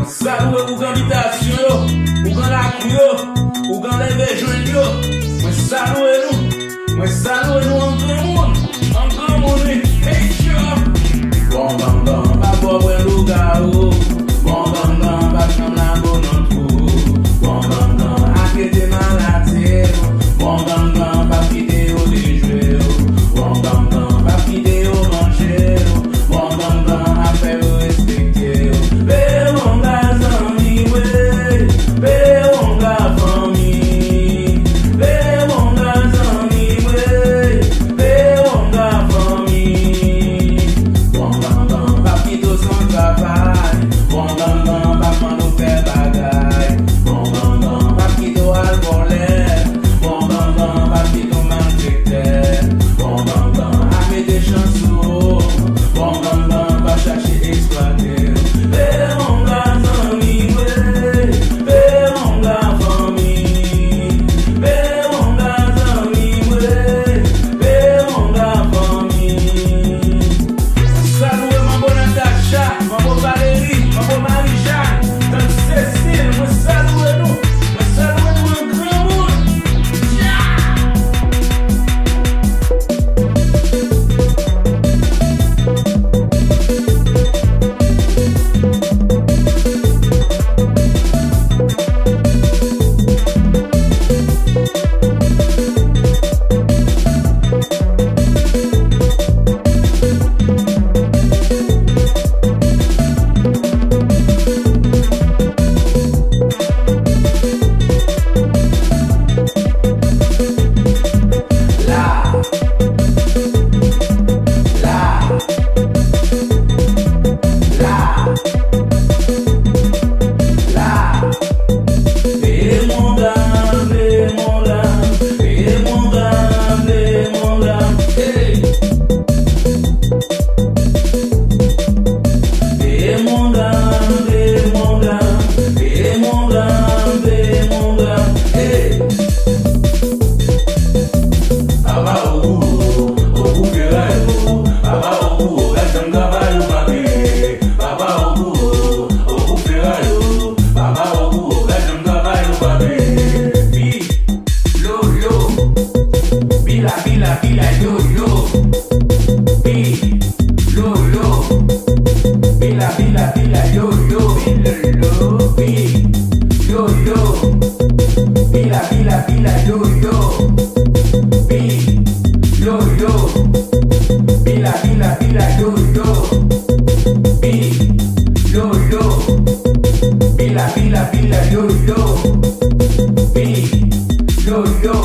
Salué ou grand invitation, ou grand la couille, ou grand levé joint yo. Moi salué nous en grand monde, hey yo. Bon bam bam, pas pour le garo. Bon bam bam, pas comme la bonne trou. Bon bam bam, arrêtez maladie. Bon bam bam, pas quitter au déjeuner. Bon bam bam, pas quitter au manger. Bon bam bam, affaire respecter. Mon gars ami, mon gars famille, mon gars ami, mon gars famille. Bon bam bam, pas quitter son travail. Bon bam bam, pas prendre nous faire bagaille. Bon bam bam, pas quitter alcoolère. Bon bam bam, pas quitter maltraiter. Bon bam bam, à mettre des chansons. Bon bam bam, pas chercher exploiter. Mon gars ami, mon gars famille, mon gars ami, mon gars famille. Saluez ma bonne Natacha, ma bonne Valérie, ma bonne Marie-Jeanne, tante Cécile, moi saluez nous en grand monde. Yo, yo,